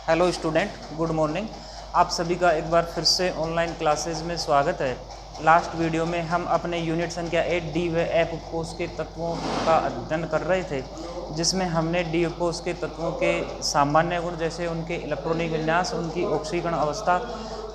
Hello student, good morning. आप सभी का एक बार फिर से ऑनलाइन क्लासेज में स्वागत है। लास्ट वीडियो में हम अपने यूनिट संख्या 8 डी व एफ उपकोष के तत्वों का अध्ययन कर रहे थे, जिसमें हमने डी उपकोष के तत्वों के सामान्य गुण जैसे उनके इलेक्ट्रॉनिक विन्यास, उनकी ऑक्सीकरण अवस्था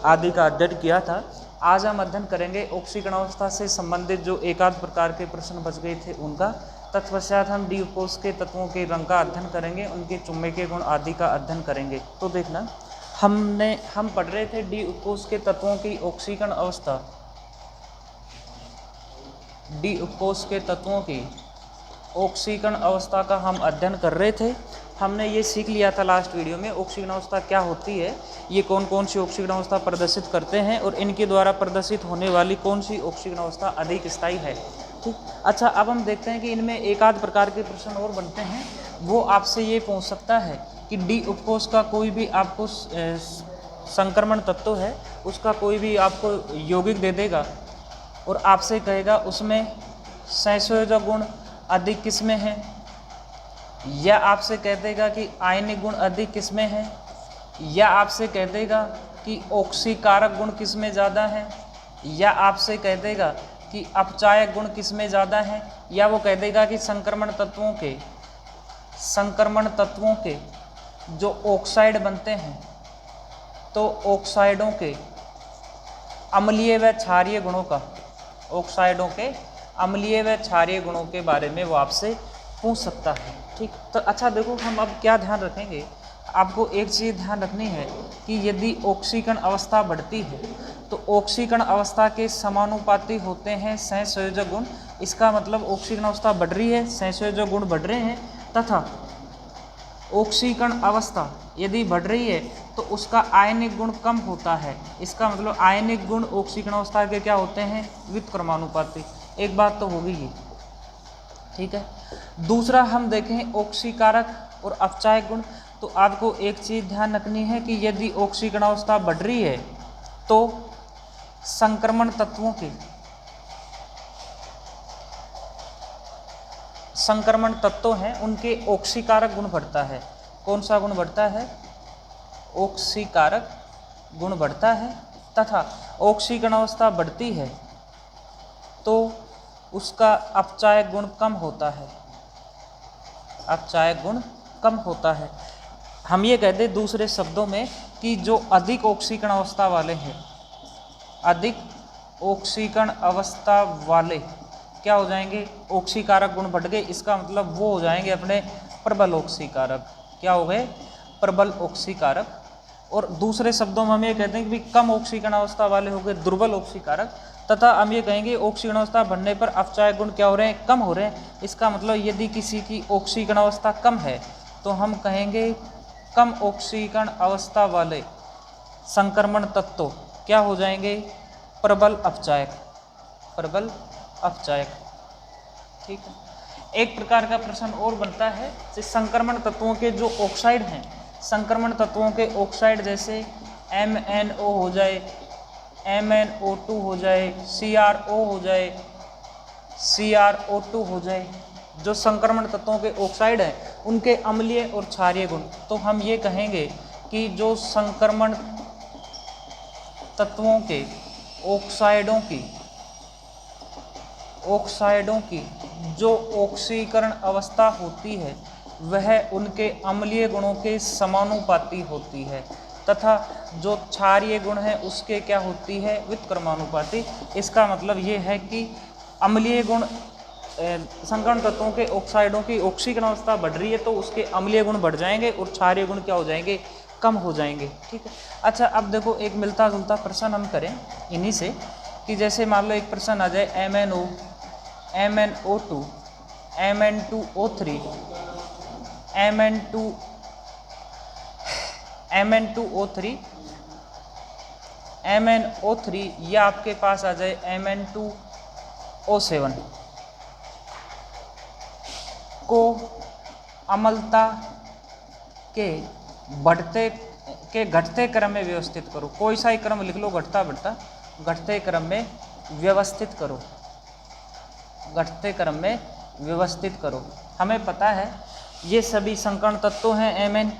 आदि का अध्ययन किया था। आज हम अध्ययन करेंगे ऑक्सीकरण अवस्था से संबंधित जो एकाध प्रकार के प्रश्न बच गए थे उनका। तत्पश्चात हम डी उपकोष के तत्वों के रंग का अध्ययन करेंगे, उनके चुंबकीय गुण आदि का अध्ययन करेंगे। तो देखना, हम पढ़ रहे थे डी उपकोष के तत्वों की ऑक्सीकरण अवस्था। डी उपकोष के तत्वों की ऑक्सीकरण अवस्था का हम अध्ययन कर रहे थे। हमने ये सीख लिया था लास्ट वीडियो में ऑक्सीकरण अवस्था क्या होती है, ये कौन कौन सी ऑक्सीकरण अवस्था प्रदर्शित करते हैं और इनके द्वारा प्रदर्शित होने वाली कौन सी ऑक्सीकरण अवस्था अधिक स्थायी है। ठीक, अच्छा, अब हम देखते हैं कि इनमें एक आध प्रकार के प्रश्न और बनते हैं। वो आपसे ये पूछ सकता है कि डी उपकोष का कोई भी आपको संक्रमण तत्व है, उसका कोई भी आपको यौगिक दे देगा और आपसे कहेगा उसमें संयोजक गुण अधिक किसमें है, या आपसे कह देगा कि आयनिक गुण अधिक किसमें है, या आपसे कह देगा कि ऑक्सीकारक गुण किसमें ज़्यादा है, या आपसे कह देगा कि अपचायक गुण किसमें ज़्यादा है, या वो कह देगा कि संक्रमण तत्वों के जो ऑक्साइड बनते हैं तो ऑक्साइडों के अम्लीय व क्षारीय गुणों का, ऑक्साइडों के अम्लीय व क्षारीय गुणों के बारे में वो आपसे पूछ सकता है। ठीक, तो अच्छा देखो, हम अब क्या ध्यान रखेंगे, आपको एक चीज़ ध्यान रखनी है कि यदि ऑक्सीकरण अवस्था बढ़ती है तो ऑक्सीकरण अवस्था के समानुपाती होते हैं सहसंयोजक गुण। इसका मतलब ऑक्सीकरण अवस्था बढ़ रही है, सहसंयोजक गुण बढ़ रहे हैं, तथा ऑक्सीकरण अवस्था यदि बढ़ रही है तो उसका आयनिक गुण कम होता है। इसका मतलब आयनिक गुण ऑक्सीकरण अवस्था के क्या होते हैं, व्युत्क्रमानुपाती। एक बात तो होगी ये, ठीक है। दूसरा हम देखें ऑक्सीकारक और अपचायक गुण। तो आपको एक चीज़ ध्यान रखनी है कि यदि ऑक्सीकरण अवस्था बढ़ रही है तो संक्रमण तत्व हैं उनके ऑक्सीकारक गुण बढ़ता है। कौन सा गुण बढ़ता है, ऑक्सीकारक गुण बढ़ता है, तथा ऑक्सीकरण अवस्था बढ़ती है तो उसका अपचायक गुण कम होता है, अपचायक गुण कम होता है। हम ये कहते हैं दूसरे शब्दों में कि जो अधिक ऑक्सीकरण अवस्था वाले हैं, अधिक ऑक्सीकरण अवस्था वाले क्या हो जाएंगे, ऑक्सीकारक गुण बढ़ गए। इसका मतलब वो हो जाएंगे अपने प्रबल ऑक्सीकारक। क्या हो गए, प्रबल ऑक्सीकारक। और दूसरे शब्दों में हम ये कहते हैं कि कम ऑक्सीकरण अवस्था वाले हो गए दुर्बल ऑक्सीकारक, तथा हम ये कहेंगे ऑक्सीकरण अवस्था बढ़ने पर अपचायक गुण क्या हो रहे हैं, कम हो रहे हैं। इसका मतलब यदि किसी की ऑक्सीकरण अवस्था कम है तो हम कहेंगे कम ऑक्सीकरण अवस्था वाले संक्रमण तत्व क्या हो जाएंगे, प्रबल अपचायक, प्रबल अपचायक। ठीक है। एक प्रकार का प्रश्न और बनता है कि संक्रमण तत्वों के जो ऑक्साइड हैं, संक्रमण तत्वों के ऑक्साइड जैसे MnO हो जाए, MnO2 हो जाए, CrO हो जाए, CrO2 हो जाए, जो संक्रमण तत्वों के ऑक्साइड हैं उनके अम्लीय और क्षारीय गुण। तो हम ये कहेंगे कि जो संक्रमण तत्वों के ऑक्साइडों की जो ऑक्सीकरण अवस्था होती है वह उनके अम्लीय गुणों के समानुपाती होती है, तथा जो क्षारीय गुण है उसके क्या होती है, व्युत्क्रमानुपाती। इसका मतलब ये है कि अम्लीय गुण संक्रमण तत्वों के ऑक्साइडों की ऑक्सीकरण अवस्था बढ़ रही है तो उसके अम्लीय गुण बढ़ जाएंगे और क्षारीय गुण क्या हो जाएंगे, कम हो जाएंगे। ठीक है। अच्छा, अब देखो एक मिलता जुलता प्रश्न हम करें इन्हीं से, कि जैसे मान लो एक प्रश्न आ जाए MnO2, Mn2O3, MnO3 या आपके पास आ जाए Mn2O7 को अम्लता के घटते क्रम में व्यवस्थित करो। कोई सा ही क्रम लिख लो, घटता बढ़ता, घटते क्रम में व्यवस्थित करो, घटते क्रम में व्यवस्थित करो। हमें पता है ये सभी संकर्ण तत्व हैं Mn,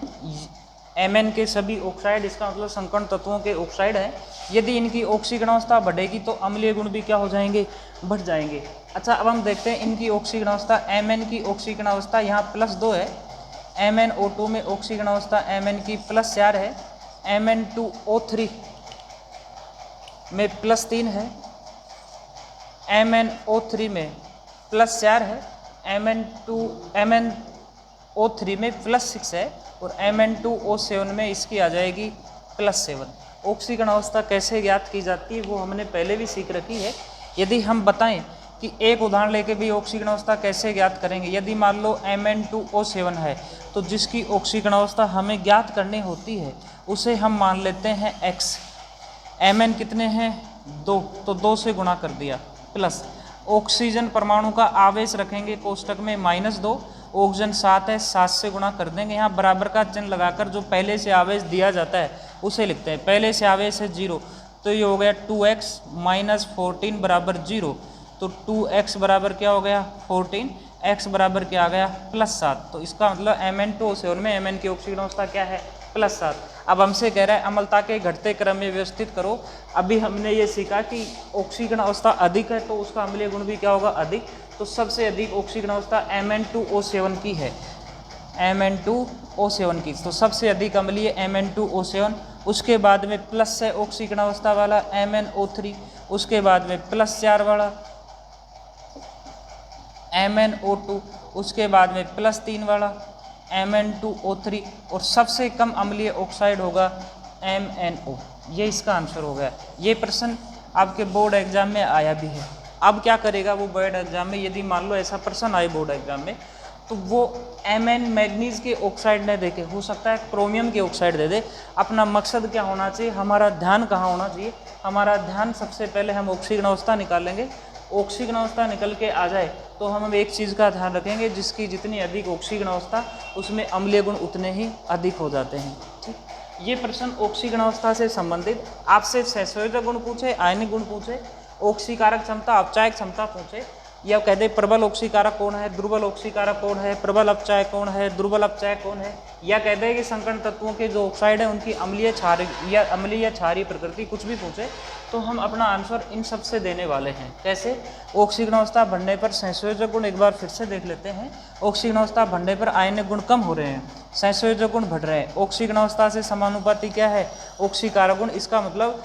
Mn के सभी ऑक्साइड, इसका मतलब संकर्ण तत्वों के ऑक्साइड हैं, यदि इनकी ऑक्सीकरण अवस्था बढ़ेगी तो अम्लीय गुण भी क्या हो जाएंगे, बढ़ जाएंगे। अच्छा, अब हम देखते हैं इनकी ऑक्सीकरण अवस्था। Mn की ऑक्सीकरण अवस्था यहाँ +2 है, MnO2 में ऑक्सीकरण अवस्था Mn की +4 है, Mn2O3 में +3 है, MnO3 में +4 है, MnO3 में +6 है और Mn2O7 में इसकी आ जाएगी +7। ऑक्सीकरण अवस्था कैसे ज्ञात की जाती है वो हमने पहले भी सीख रखी है। यदि हम बताएं कि एक उदाहरण लेके भी ऑक्सीकरण अवस्था कैसे ज्ञात करेंगे, यदि मान लो Mn2O7 है तो जिसकी ऑक्सीकरण अवस्था हमें ज्ञात करनी होती है उसे हम मान लेते हैं x। Mn कितने हैं, 2, तो 2 से गुणा कर दिया, प्लस ऑक्सीजन परमाणु का आवेश रखेंगे कोष्टक में -2, ऑक्सीजन 7 है, 7 से गुणा कर देंगे। यहाँ बराबर का चिन्ह लगाकर जो पहले से आवेश दिया जाता है उसे लिखते हैं। पहले से आवेश है 0, तो ये हो गया 2x - 14 बराबर 0, तो 2x बराबर क्या हो गया 14, x बराबर क्या आ गया +7। तो इसका मतलब Mn2O7 में Mn की ऑक्सीकरण अवस्था क्या है, +7। अब हमसे कह रहा है अम्लता के घटते क्रम में व्यवस्थित करो। अभी हमने ये सीखा कि ऑक्सीकरण अवस्था अधिक है तो उसका अम्लीय गुण भी क्या होगा, अधिक। तो सबसे अधिक ऑक्सीकरण अवस्था Mn2O7 की है, Mn2O7 की, तो सबसे अधिक अम्लीय Mn2O7। उसके बाद में प्लस है ऑक्सीकरण अवस्था वाला MnO3, उसके बाद में +4 वाला MnO2, उसके बाद में +3 वाला Mn2O3 और सबसे कम अम्लीय ऑक्साइड होगा MnO। ये इसका आंसर हो गया। ये प्रश्न आपके बोर्ड एग्जाम में आया भी है। अब क्या करेगा वो बोर्ड एग्जाम में, यदि मान लो ऐसा प्रश्न आए बोर्ड एग्जाम में तो वो Mn मैग्नीज के ऑक्साइड न देके, हो सकता है क्रोमियम के ऑक्साइड दे दे। अपना मकसद क्या होना चाहिए, हमारा ध्यान कहाँ होना चाहिए, हमारा ध्यान सबसे पहले हम ऑक्सीकरण अवस्था निकालेंगे। ऑक्सीकरण अवस्था निकल के आ जाए तो हम एक चीज़ का ध्यान रखेंगे, जिसकी जितनी अधिक ऑक्सीकरण अवस्था उसमें अम्लीय गुण उतने ही अधिक हो जाते हैं। ठीक, ये प्रश्न ऑक्सीकरण अवस्था से संबंधित आपसे सहसंयोजक गुण पूछे, आयनिक गुण पूछे, ऑक्सीकारक क्षमता, अपचायक क्षमता पूछे, या कह दे प्रबल ऑक्सीकारक कौन है, दुर्बल ऑक्सीकारक कौन है, प्रबल अपचायक कौन है, दुर्बल अपचायक कौन है, या कह दे कि संकरण तत्वों के जो ऑक्साइड है उनकी अम्लीय क्षारीय या अम्लीय क्षारीय प्रकृति, कुछ भी पूछे तो हम अपना आंसर इन सब से देने वाले हैं। कैसे, ऑक्सीकरण अवस्था बढ़ने पर सहसंयोजक गुण एक बार फिर से देख लेते हैं। ऑक्सीकरण अवस्था बढ़ने पर आयनिक गुण कम हो रहे हैं, सहसंयोजक गुण बढ़ रहे हैं। ऑक्सीकरण अवस्था से समानुपाती क्या है, ऑक्सीकारक गुण। इसका मतलब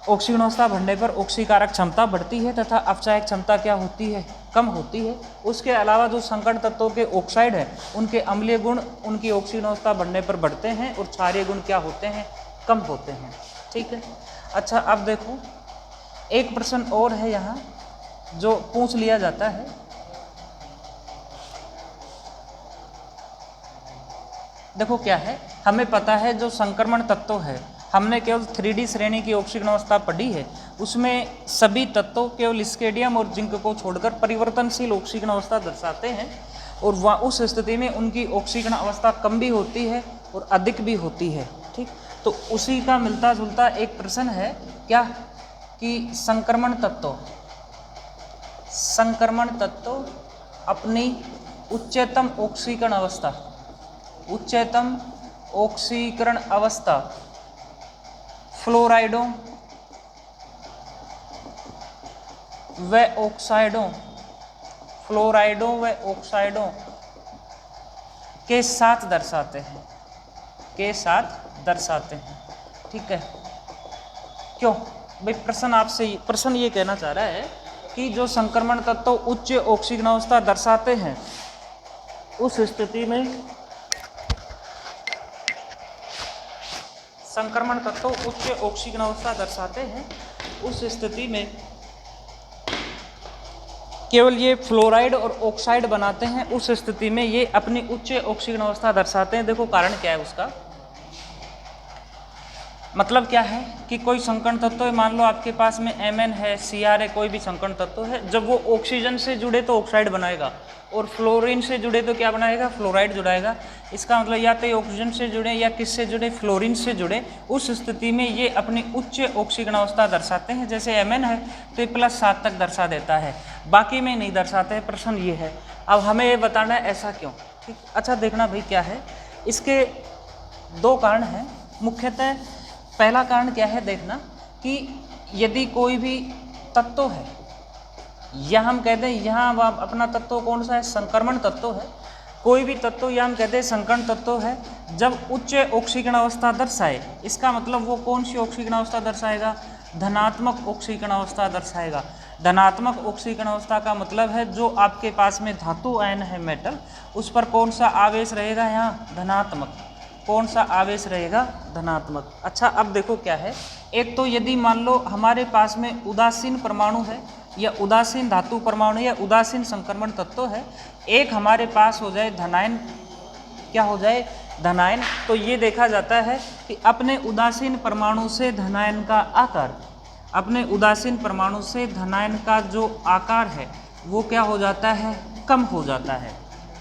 ऑक्सीकरण अवस्था बढ़ने पर ऑक्सीकारक क्षमता बढ़ती है तथा अपचायक क्षमता क्या होती है, कम होती है। उसके अलावा जो संकरण तत्वों के ऑक्साइड हैं उनके अम्लीय गुण उनकी ऑक्सीकरण अवस्था बढ़ने पर बढ़ते हैं और क्षारीय गुण क्या होते हैं, कम होते हैं। ठीक है। अच्छा, अब देखो एक प्रश्न और है यहाँ जो पूछ लिया जाता है। देखो क्या है, हमें पता है जो संक्रमण तत्व है, हमने केवल 3D श्रेणी की ऑक्सीकरण अवस्था पढ़ी है, उसमें सभी तत्व केवल स्केडियम और जिंक को छोड़कर परिवर्तनशील ऑक्सीकरण अवस्था दर्शाते हैं और वह उस स्थिति में उनकी ऑक्सीकरण अवस्था कम भी होती है और अधिक भी होती है। ठीक, तो उसी का मिलता जुलता एक प्रश्न है क्या, कि संक्रमण तत्व अपनी उच्चतम ऑक्सीकरण अवस्था फ्लोराइडों व ऑक्साइडों के साथ दर्शाते हैं। ठीक है, क्यों भाई, प्रश्न ये कहना चाह रहा है कि जो संक्रमण तत्व उच्च ऑक्सीकरण अवस्था दर्शाते हैं उस स्थिति में संक्रमण तत्व उच्च ऑक्सीकरण अवस्था दर्शाते हैं, उस स्थिति में केवल ये फ्लोराइड और ऑक्साइड बनाते हैं, उस स्थिति में ये अपनी उच्च ऑक्सीकरण अवस्था दर्शाते हैं। देखो कारण क्या है उसका, मतलब क्या है कि कोई संकरण तत्व है, मान लो आपके पास में Mn है, Cr है, कोई भी संकरण तत्व है, जब वो ऑक्सीजन से जुड़े तो ऑक्साइड बनाएगा और फ्लोरीन से जुड़े तो क्या बनाएगा, फ्लोराइड जुड़ाएगा। इसका मतलब या तो ऑक्सीजन से जुड़े या किससे जुड़े, फ्लोरीन से जुड़े, उस स्थिति में ये अपनी उच्च ऑक्सीकरण अवस्था दर्शाते हैं। जैसे Mn है तो ये +7 तक दर्शा देता है, बाकी में नहीं दर्शाते हैं। प्रश्न ये है, अब हमें ये बताना है ऐसा क्यों। ठीक, अच्छा देखना भाई क्या है, इसके दो कारण हैं मुख्यतः। पहला कारण क्या है देखना कि यदि कोई भी तत्व है, या हम कहते हैं यहाँ अपना तत्व कौन सा है, संक्रमण तत्व है, कोई भी तत्व या हम कहते हैं संकरण तत्व है, जब उच्च ऑक्सीकरण अवस्था दर्शाए, इसका मतलब वो कौन सी ऑक्सीकरण अवस्था दर्शाएगा, धनात्मक ऑक्सीकरण अवस्था दर्शाएगा। धनात्मक ऑक्सीकरण अवस्था का मतलब है जो आपके पास में धातु आयन है मेटल, उस पर कौन सा आवेश रहेगा, यहाँ धनात्मक। कौन सा आवेश रहेगा, धनात्मक। अच्छा अब देखो क्या है, एक तो यदि मान लो हमारे पास में उदासीन परमाणु है या उदासीन धातु परमाणु या उदासीन संक्रमण तत्व है, एक हमारे पास हो जाए धनायन, क्या हो जाए, धनायन, तो ये देखा जाता है कि अपने उदासीन परमाणु से धनायन का आकार, अपने उदासीन परमाणु से धनायन का जो आकार है वो क्या हो जाता है, कम हो जाता है।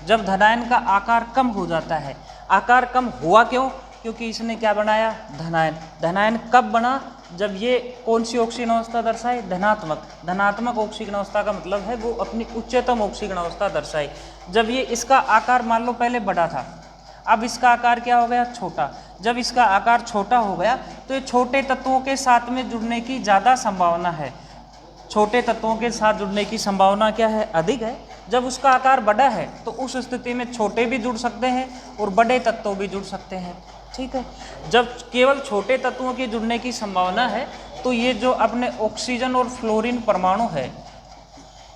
जब धनायन का आकार कम हो जाता है, आकार कम हुआ क्यों, क्योंकि इसने क्या बनाया, धनायन। धनायन कब बना, जब ये कौन सी ऑक्सीकरण अवस्था दर्शाए, धनात्मक। धनात्मक ऑक्सीकरण अवस्था का मतलब है वो अपनी उच्चतम ऑक्सीकरण अवस्था दर्शाए। जब ये इसका आकार मान लो पहले बड़ा था, अब इसका आकार क्या हो गया, छोटा। जब इसका आकार छोटा हो गया तो ये छोटे तत्वों के साथ में जुड़ने की ज़्यादा संभावना है, छोटे तत्वों के साथ जुड़ने की संभावना क्या है, अधिक है। जब उसका आकार बड़ा है तो उस स्थिति में छोटे भी जुड़ सकते हैं और बड़े तत्व भी जुड़ सकते हैं, ठीक है। जब केवल छोटे तत्वों के जुड़ने की संभावना है तो ये जो अपने ऑक्सीजन और फ्लोरीन परमाणु है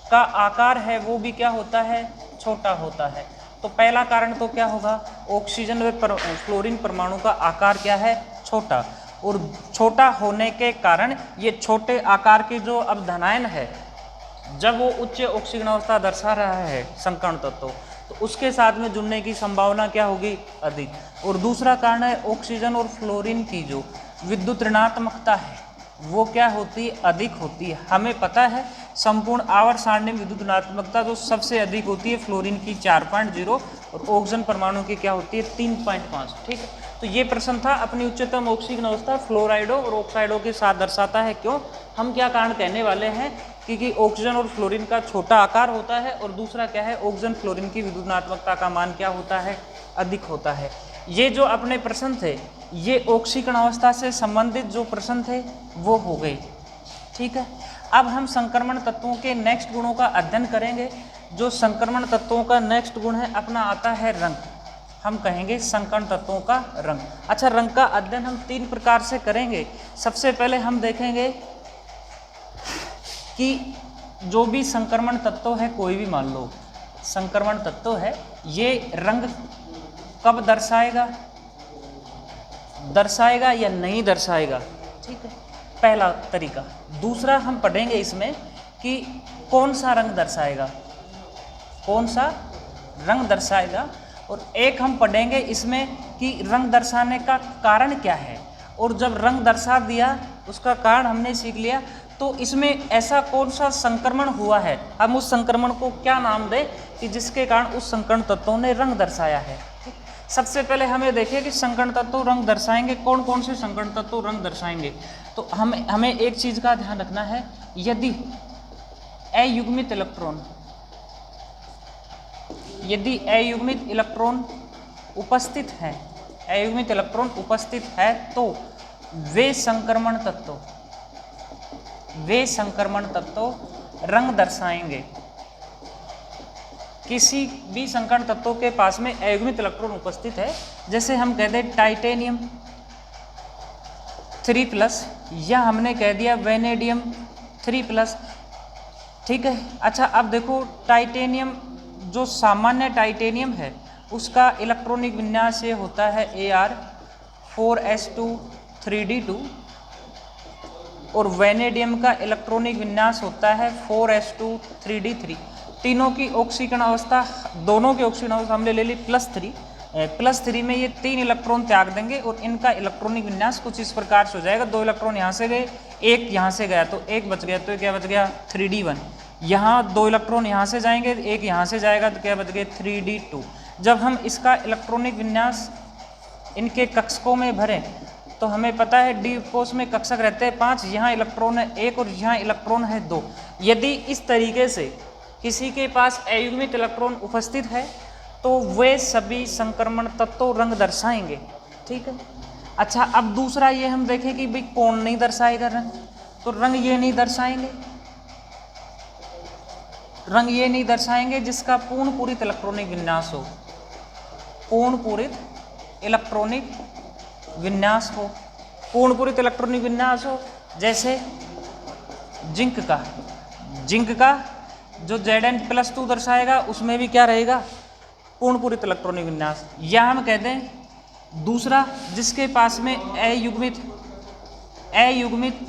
का आकार है वो भी क्या होता है, छोटा होता है। तो पहला कारण तो क्या होगा, ऑक्सीजन व फ्लोरीन परमाणु का आकार क्या है, छोटा, और छोटा होने के कारण ये छोटे आकार के जो अब धनायन है, जब वो उच्च ऑक्सीकरण अवस्था दर्शा रहा है संकरण तत्व, तो उसके साथ में जुड़ने की संभावना क्या होगी, अधिक। और दूसरा कारण है ऑक्सीजन और फ्लोरीन की जो विद्युत ऋणात्मकता है वो क्या होती है, अधिक होती है। हमें पता है संपूर्ण आवर्त सारणी में विद्युत ऋणात्मकता जो सबसे अधिक होती है फ्लोरीन की 4.0 और ऑक्सीजन परमाणु की क्या होती है 3.5, ठीक है। तो ये प्रश्न था अपनी उच्चतम ऑक्सीकरण अवस्था फ्लोराइडो और ऑक्साइडो के साथ दर्शाता है। क्यों, हम क्या कारण कहने वाले हैं, क्योंकि ऑक्सीजन और फ्लोरीन का छोटा आकार होता है और दूसरा क्या है, ऑक्सीजन फ्लोरीन की विद्युत ऋणात्मकता का मान क्या होता है, अधिक होता है। ये जो अपने प्रश्न थे ये ऑक्सीकरण अवस्था से संबंधित जो प्रश्न थे वो हो गए, ठीक है। अब हम संक्रमण तत्वों के नेक्स्ट गुणों का अध्ययन करेंगे। जो संक्रमण तत्वों का नेक्स्ट गुण है अपना आता है रंग। हम कहेंगे संकरण तत्वों का रंग। अच्छा, रंग का अध्ययन हम 3 प्रकार से करेंगे। सबसे पहले हम देखेंगे कि जो भी संक्रमण तत्व है, कोई भी मान लो संक्रमण तत्व है, ये रंग कब दर्शाएगा या नहीं दर्शाएगा, ठीक है, पहला तरीका। दूसरा हम पढ़ेंगे इसमें कि कौन सा रंग दर्शाएगा, कौन सा रंग दर्शाएगा, और एक हम पढ़ेंगे इसमें कि रंग दर्शाने का कारण क्या है। और जब रंग दर्शा दिया उसका कारण हमने सीख लिया, तो इसमें ऐसा कौन सा संक्रमण हुआ है, हम उस संक्रमण को क्या नाम दें कि जिसके कारण उस संकरण तत्वों ने रंग दर्शाया है। सबसे पहले हमें देखिए कि संकरण तत्व रंग दर्शाएंगे, कौन कौन से संकरण तत्व रंग दर्शाएंगे। तो हमें एक चीज़ का ध्यान रखना है, यदि अयुग्मित इलेक्ट्रॉन उपस्थित है, अयुग्मित इलेक्ट्रॉन उपस्थित है तो वे संक्रमण तत्व रंग दर्शाएंगे। किसी भी संकरण तत्व के पास में अयुग्मित इलेक्ट्रॉन उपस्थित है, जैसे हम कहते हैं टाइटेनियम 3+, या हमने कह दिया वेनेडियम 3+, ठीक है। अच्छा, अब देखो टाइटेनियम, जो सामान्य टाइटेनियम है उसका इलेक्ट्रॉनिक विन्यास ये होता है Ar4s2 3d2, और वेनेडियम का इलेक्ट्रॉनिक विन्यास होता है 4s2 3d3। तीनों की ऑक्सीकरण अवस्था, दोनों की ऑक्सीकरण अवस्था हमने ले ली +3 में ये 3 इलेक्ट्रॉन त्याग देंगे और इनका इलेक्ट्रॉनिक विन्यास कुछ इस प्रकार से हो जाएगा। 2 इलेक्ट्रॉन यहाँ से गए, एक यहाँ से गया तो एक बच गया, तो क्या बच गया 3d1। यहाँ 2 इलेक्ट्रॉन यहाँ से जाएंगे, एक यहाँ से जाएगा तो क्या बच गया 3d2। जब हम इसका इलेक्ट्रॉनिक विन्यास इनके कक्षकों में भरें तो हमें पता है डी कोष में कक्षक रहते हैं 5, यहाँ इलेक्ट्रॉन है 1 और यहाँ इलेक्ट्रॉन है 2। यदि इस तरीके से किसी के पास अयुग्मित इलेक्ट्रॉन उपस्थित है तो वे सभी संक्रमण तत्व रंग दर्शाएंगे। ठीक है। अच्छा, अब दूसरा ये हम देखें कि भाई कौन नहीं दर्शाएगा रंग, तो रंग ये नहीं दर्शाएंगे, रंग ये नहीं दर्शाएंगे जिसका पूर्ण पूरित इलेक्ट्रॉनिक विन्यास हो, पूर्ण पूरित इलेक्ट्रॉनिक विन्यास हो, पूर्ण पूरित इलेक्ट्रॉनिक विन्यास हो। जैसे जिंक का, जिंक का जो Zn+2 दर्शाएगा उसमें भी क्या रहेगा, पूर्ण पूरित इलेक्ट्रॉनिक विन्यास। या हम कहते हैं दूसरा जिसके पास में अयुग्मित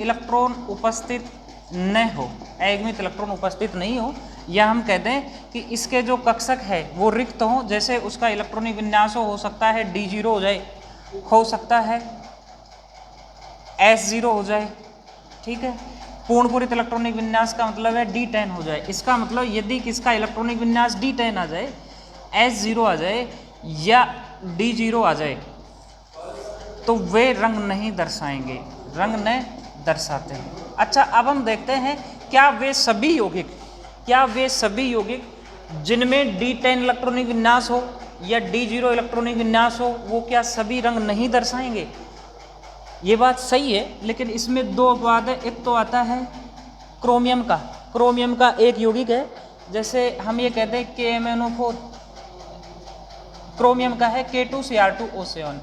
इलेक्ट्रॉन उपस्थित न हो, अयुग्मित इलेक्ट्रॉन उपस्थित नहीं हो, या हम कहते हैं कि इसके जो कक्षक है वो रिक्त हो, जैसे उसका इलेक्ट्रॉनिक विन्यास हो सकता है D0 हो जाए, हो सकता है S0 हो जाए, ठीक है। पूर्ण पूरित इलेक्ट्रॉनिक विन्यास का मतलब है D10 हो जाए। इसका मतलब यदि किसका इलेक्ट्रॉनिक विन्यास D10 आ जाए, S0 आ जाए या D0 आ जाए तो वे रंग नहीं दर्शाएंगे, रंग नहीं दर्शाते हैं। अच्छा, अब हम देखते हैं क्या वे सभी यौगिक, क्या वे सभी यौगिक जिनमें D10 इलेक्ट्रॉनिक विन्यास हो या D0 इलेक्ट्रॉनिक विन्यास हो, वो क्या सभी रंग नहीं दर्शाएंगे। ये बात सही है, लेकिन इसमें दो अपवाद है। एक तो आता है क्रोमियम का, क्रोमियम का एक यौगिक है, जैसे हम ये कहते हैं KMnO4, क्रोमियम का है K2Cr2O7,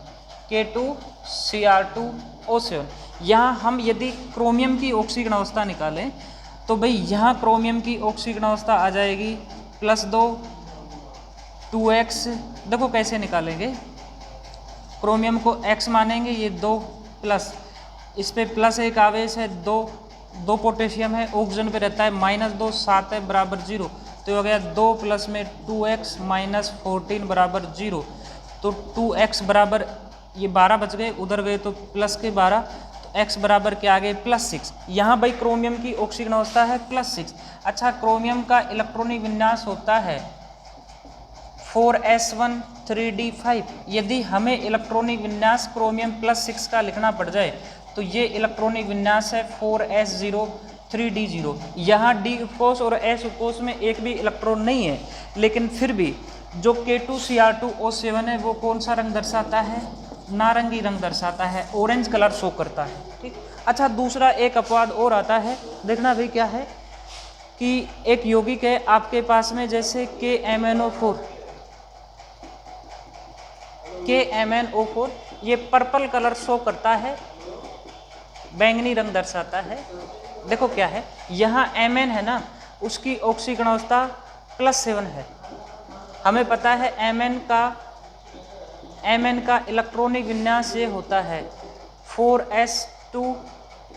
K2Cr2O7। यहाँ हम यदि क्रोमियम की ऑक्सीकरण अवस्था निकालें तो भाई यहाँ क्रोमियम की ऑक्सीकरण अवस्था आ जाएगी +2 2x। देखो कैसे निकालेंगे, क्रोमियम को x मानेंगे, ये 2 प्लस, इस पे प्लस एक आवेश है, 2 पोटेशियम है, ऑक्सीजन पे रहता है -2, 7 है बराबर 0, तो हो गया 2 प्लस में 2x -14 बराबर 0। तो 2x बराबर ये 12 बच गए, उधर गए तो प्लस के 12, तो x बराबर क्या आ गए +6। यहाँ भाई क्रोमियम की ऑक्सीकरण अवस्था है +6। अच्छा, क्रोमियम का इलेक्ट्रॉनिक विन्यास होता है 4s1 3d5। यदि हमें इलेक्ट्रॉनिक विन्यास क्रोमियम +6 का लिखना पड़ जाए तो ये इलेक्ट्रॉनिक विन्यास है 4s0 3d0। यहाँ d उपकोष और s उपकोष में एक भी इलेक्ट्रॉन नहीं है, लेकिन फिर भी जो K2Cr2O7 है वो कौन सा रंग दर्शाता है, नारंगी रंग दर्शाता है, ऑरेंज कलर शो करता है, ठीक। अच्छा, दूसरा एक अपवाद और आता है, देखना भाई क्या है कि एक यौगिक है आपके पास में जैसे KMnO4, KMnO4 ये पर्पल कलर शो करता है, बैंगनी रंग दर्शाता है। देखो क्या है, यहाँ Mn है ना, उसकी ऑक्सीकरण अवस्था +7 है। हमें पता है Mn का इलेक्ट्रॉनिक विन्यास ये होता है 4s2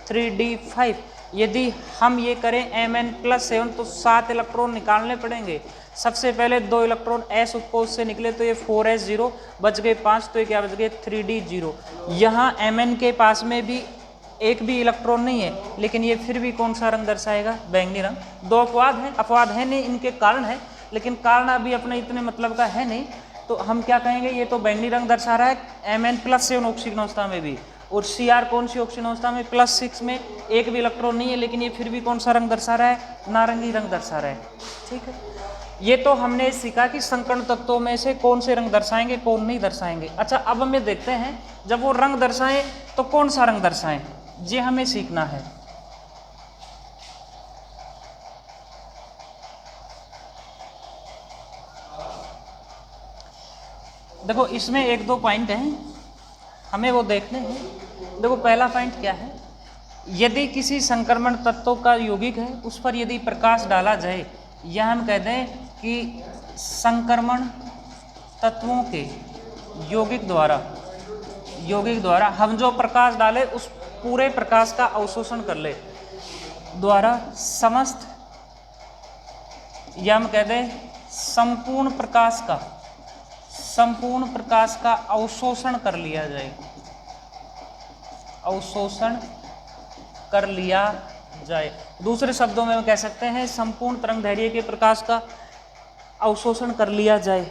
3d5। यदि हम ये करें Mn+7 तो 7 इलेक्ट्रॉन निकालने पड़ेंगे। सबसे पहले 2 इलेक्ट्रॉन s उपकोष से निकले तो ये 4s0 बच गए 5, तो ये क्या बच गए 3d0। यहाँ Mn के पास में भी एक भी इलेक्ट्रॉन नहीं है, लेकिन ये फिर भी कौन सा रंग दर्शाएगा, बैंगनी रंग। दो अपवाद है नहीं, इनके कारण है, लेकिन कारण अभी अपने इतने मतलब का है नहीं, तो हम क्या कहेंगे, ये तो बैंगनी रंग दर्शा रहा है Mn+7 ऑक्सीकरण अवस्था में भी, और Cr कौन सी ऑक्सीकरण अवस्था में +6 में एक भी इलेक्ट्रॉन नहीं है, लेकिन ये फिर भी कौन सा रंग दर्शा रहा है, नारंगी रंग दर्शा रहा है, ठीक है। ये तो हमने सीखा कि संकर्ण तत्वों में से कौन से रंग दर्शाएंगे, कौन नहीं दर्शाएंगे। अच्छा, अब हमें देखते हैं जब वो रंग दर्शाएं तो कौन सा रंग दर्शाएं, ये हमें सीखना है। देखो इसमें 1-2 पॉइंट हैं, हमें वो देखने हैं। देखो पहला पॉइंट क्या है, यदि किसी संक्रमण तत्व का यौगिक है उस पर यदि प्रकाश डाला जाए, या हम कहते हैं कि संक्रमण तत्वों के यौगिक द्वारा हम जो प्रकाश डाले उस पूरे प्रकाश का अवशोषण कर ले, द्वारा समस्त, या हम कहते हैं संपूर्ण प्रकाश का अवशोषण कर लिया जाए, अवशोषण कर लिया जाए। दूसरे शब्दों में हम कह सकते हैं संपूर्ण तरंगदैर्घ्य के प्रकाश का अवशोषण कर लिया जाए,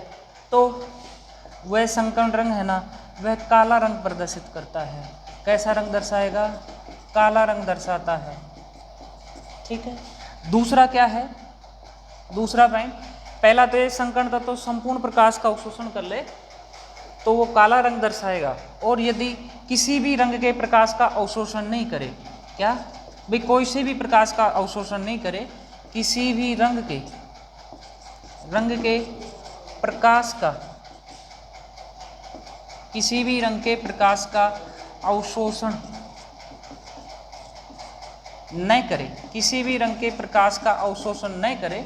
तो वह संकर्ण रंग है ना, वह काला रंग प्रदर्शित करता है। कैसा रंग दर्शाएगा, काला रंग दर्शाता है, ठीक है। दूसरा क्या है, दूसरा पॉइंट, पहला तो ये संकर्ण तत्व संपूर्ण प्रकाश का अवशोषण कर ले, तो वो काला रंग दर्शाएगा। और यदि किसी भी रंग के प्रकाश का अवशोषण नहीं करे, क्या भाई, कोई से भी प्रकाश का अवशोषण नहीं करे, किसी भी रंग के प्रकाश का, किसी भी रंग के प्रकाश का अवशोषण न करे, किसी भी रंग के प्रकाश का अवशोषण न करे,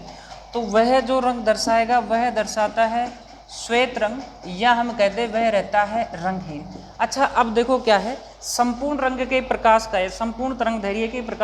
तो वह जो रंग दर्शाएगा वह दर्शाता है श्वेत रंग, या हम कहते हैं वह रहता है रंगहीन। अच्छा, अब देखो क्या है, संपूर्ण रंग के प्रकाश का है, संपूर्ण तरंग दैर्घ्य के प्रकाश